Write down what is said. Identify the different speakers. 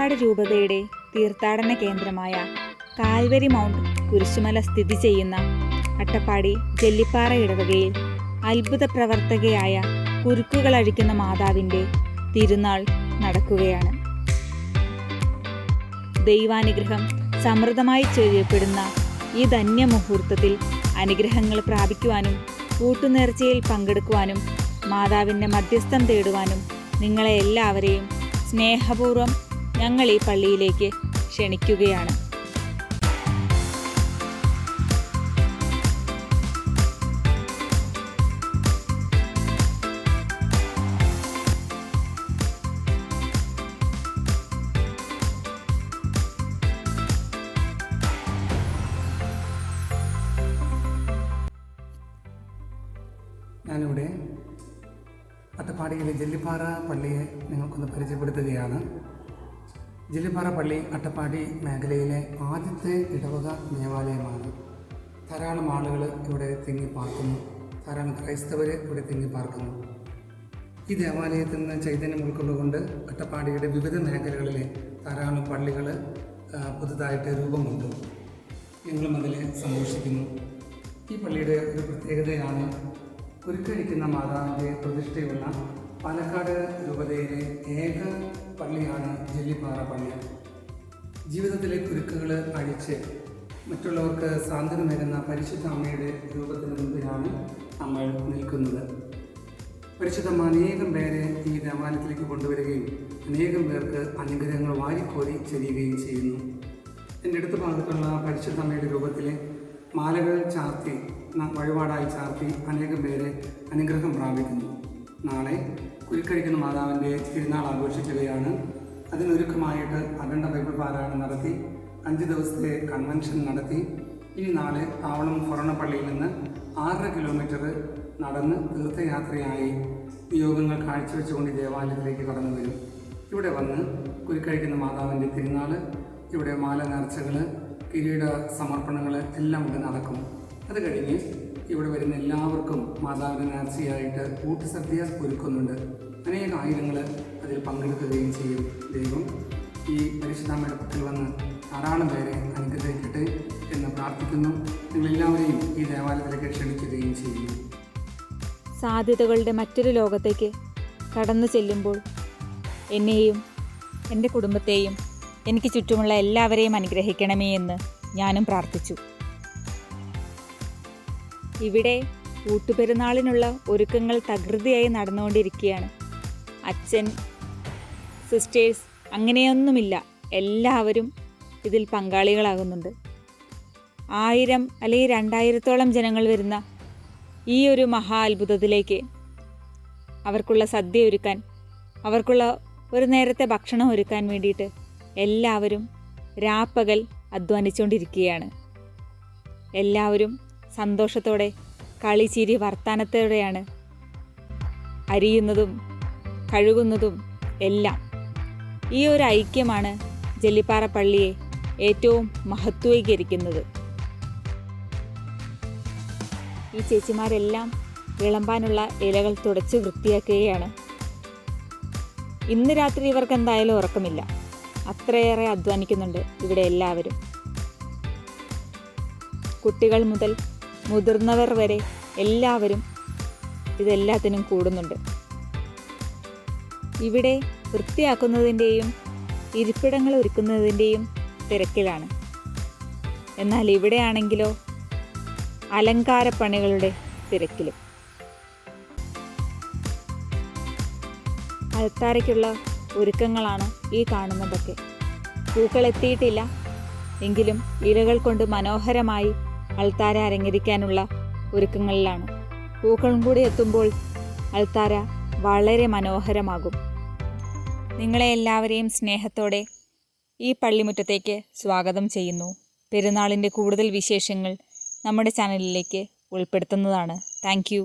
Speaker 1: അട്ടപ്പാടി രൂപതയുടെ തീർത്ഥാടന കേന്ദ്രമായ കാൽവരി മൗണ്ട് കുരിശുമല സ്ഥിതി ചെയ്യുന്ന അട്ടപ്പാടി ജെല്ലിപ്പാറ ഇടവകയിൽ അത്ഭുത പ്രവർത്തകയായ കുരുക്കുകളഴിക്കുന്ന മാതാവിൻ്റെ തിരുനാൾ നടക്കുകയാണ്. ദൈവാനുഗ്രഹം സമൃദ്ധമായി ചൊരിയപ്പെടുന്ന ഈ ധന്യമുഹൂർത്തത്തിൽ അനുഗ്രഹങ്ങൾ പ്രാപിക്കുവാനും കൂട്ടുനേർച്ചയിൽ പങ്കെടുക്കുവാനും മാതാവിൻ്റെ മധ്യസ്ഥം തേടുവാനും നിങ്ങളെ എല്ലാവരെയും സ്നേഹപൂർവ്വം ഞങ്ങൾ ഈ പള്ളിയിലേക്ക് ക്ഷണിക്കുകയാണ്.
Speaker 2: ഞാനിവിടെ അട്ടപ്പാടിയിലെ ജെല്ലിപ്പാറ പള്ളിയെ നിങ്ങൾക്കൊന്ന് പരിചയപ്പെടുത്തുകയാണ്. ജെല്ലിപ്പാറ പള്ളി അട്ടപ്പാടി മേഖലയിലെ ആദ്യത്തെ ഇടവക ദേവാലയമാണ്. ധാരാളം ആളുകൾ ഇവിടെ തിങ്ങിപ്പാർക്കുന്നു, ധാരാളം ക്രൈസ്തവർ ഇവിടെ തിങ്ങിപ്പാർക്കുന്നു. ഈ ദേവാലയത്തിൽ നിന്ന് ചൈതന്യം ഉൾക്കൊണ്ടുകൊണ്ട് അട്ടപ്പാടിയുടെ വിവിധ മേഖലകളിലെ ധാരാളം പള്ളികൾ പുതുതായിട്ട് രൂപം കൊണ്ടു. ഞങ്ങളും അതിൽ സന്തോഷിക്കുന്നു. ഈ പള്ളിയുടെ ഒരു പ്രത്യേകതയാണ് കുരുക്കഴിക്കുന്ന മാതാവിൻ്റെ പ്രതിഷ്ഠയുള്ള പാലക്കാട് രൂപതയിലെ ഏക പള്ളിയാണ് ജെല്ലിപ്പാറ പള്ളി. ജീവിതത്തിലെ കുരുക്കുകൾ അഴിച്ച് മറ്റുള്ളവർക്ക് സാന്ത്വനമേകുന്ന പരിശുദ്ധ അമ്മയുടെ രൂപത്തിന് മുമ്പിലാണ് നമ്മൾ നിൽക്കുന്നത്. പരിശുദ്ധമ്മ അനേകം പേരെ ഈ ദേവാലയത്തിലേക്ക് കൊണ്ടുവരികയും അനേകം പേർക്ക് അനുഗ്രഹങ്ങൾ വാരിക്കോരി ചെരിയുകയും ചെയ്യുന്നു. എൻ്റെ അടുത്ത ഭാഗത്തുള്ള പരിശുദ്ധ അമ്മയുടെ രൂപത്തിലെ മാലകൾ ചാർത്തി വഴിപാടായി ചാർത്തി അനേകം പേരെ അനുഗ്രഹം പ്രാപിക്കുന്നു. നാളെ കുരുക്കഴിക്കുന്ന മാതാവിൻ്റെ തിരുനാൾ ആഘോഷിക്കുകയാണ്. അതിനൊരുക്കമായിട്ട് അഖണ്ഡ ബൈബിൾ പാരായണം നടത്തി 5 ദിവസത്തെ കൺവെൻഷൻ നടത്തി ഈ നാളെ താവളം ഫൊറോണ പള്ളിയിൽ നിന്ന് 6.5 കിലോമീറ്റർ നടന്ന് തീർത്ഥയാത്രയായി യോഗങ്ങൾ കാഴ്ചവെച്ചുകൊണ്ട് ദേവാലയത്തിലേക്ക് കടന്നു വരും. ഇവിടെ വന്ന് കുരുക്കഴിക്കുന്ന മാതാവിൻ്റെ തിരുനാൾ, ഇവിടെ മാല നേർച്ചകൾ, കിരീട സമർപ്പണങ്ങൾ എല്ലാം ഇവിടെ നടക്കും. അത് കഴിഞ്ഞ് ഇവിടെ വരുന്ന എല്ലാവർക്കും മാതാവിൻ്റെ നേർച്ചയായിട്ട് ഊട്ടുസദ്യ ഒരുക്കുന്നുണ്ട്. അനേകം ആയിരങ്ങൾ അതിൽ പങ്കെടുക്കുകയും ചെയ്യും. ദൈവം ഈ പരിശുദ്ധമ്മയുടെ പക്കൽ വന്ന് ധാരാളം പേരെ അനുഗ്രഹിക്കട്ടെ എന്ന് പ്രാർത്ഥിക്കുന്നു. നിങ്ങളെല്ലാവരെയും ഈ ദേവാലയത്തിലേക്ക് ക്ഷണിക്കുകയും ചെയ്യുന്നു.
Speaker 1: സാധ്യതകളുടെ മറ്റൊരു ലോകത്തേക്ക് കടന്നു ചെല്ലുമ്പോൾ എന്നെയും എൻ്റെ കുടുംബത്തെയും എനിക്ക് ചുറ്റുമുള്ള എല്ലാവരെയും അനുഗ്രഹിക്കണമേ എന്ന് ഞാനും പ്രാർത്ഥിച്ചു. ഇവിടെ ഊട്ടുപെരുന്നാളിനുള്ള ഒരുക്കങ്ങൾ തകൃതിയായി നടന്നുകൊണ്ടിരിക്കുകയാണ്. അച്ഛൻ, സിസ്റ്റേഴ്സ് അങ്ങനെയൊന്നുമില്ല, എല്ലാവരും ഇതിൽ പങ്കാളികളാകുന്നുണ്ട്. 1000 അല്ലെങ്കിൽ 2000-ഓളം ജനങ്ങൾ വരുന്ന ഈ ഒരു മഹാ അത്ഭുതത്തിലേക്ക് അവർക്കുള്ള സദ്യ ഒരുക്കാൻ, അവർക്കുള്ള ഒരു നേരത്തെ ഭക്ഷണം ഒരുക്കാൻ വേണ്ടിയിട്ട് എല്ലാവരും രാപ്പകൽ അധ്വാനിച്ചുകൊണ്ടിരിക്കുകയാണ്. എല്ലാവരും സന്തോഷത്തോടെ കളിച്ചിരി വർത്താനത്തോടെയാണ് അരിയുന്നതും കഴുകുന്നതും എല്ലാം. ഈ ഒരു ഐക്യമാണ് ജെല്ലിപ്പാറ പള്ളിയെ ഏറ്റവും മഹത്വീകരിക്കുന്നത്. ഈ ചേച്ചിമാരെല്ലാം വിളമ്പാനുള്ള ഇലകൾ തുടച്ച് വൃത്തിയാക്കുകയാണ്. ഇന്ന് രാത്രി ഇവർക്ക് എന്തായാലും ഉറക്കമില്ല, അത്രയേറെ അധ്വാനിക്കുന്നുണ്ട് ഇവിടെ എല്ലാവരും. കുട്ടികൾ മുതൽ മുതിർന്നവർ വരെ എല്ലാവരും ഇതെല്ലാത്തിനും കൂടുന്നുണ്ട്. ഇവിടെ വൃത്തിയാക്കുന്നതിൻ്റെയും ഇരിപ്പിടങ്ങൾ ഒരുക്കുന്നതിൻ്റെയും തിരക്കിലാണ്. എന്നാൽ ഇവിടെയാണെങ്കിലോ അലങ്കാരപ്പണികളുടെ തിരക്കിലും. അൾത്താരയ്ക്കുള്ള ഒരുക്കങ്ങളാണ് ഈ കാണുന്നതൊക്കെ. പൂക്കൾ എത്തിയിട്ടില്ല എങ്കിലും ഇലകൾ കൊണ്ട് മനോഹരമായി അൾത്താര അലങ്കരിക്കാനുള്ള ഒരുക്കങ്ങളിലാണ്. പൂക്കളും കൂടി എത്തുമ്പോൾ അൾത്താര വളരെ മനോഹരമാകും. നിങ്ങളെ എല്ലാവരെയും സ്നേഹത്തോടെ ഈ പള്ളിമുറ്റത്തേക്ക് സ്വാഗതം ചെയ്യുന്നു. പെരുന്നാളിൻ്റെ കൂടുതൽ വിശേഷങ്ങൾ നമ്മുടെ ചാനലിലേക്ക് ഉൾപ്പെടുത്തുന്നതാണ്. Thank you.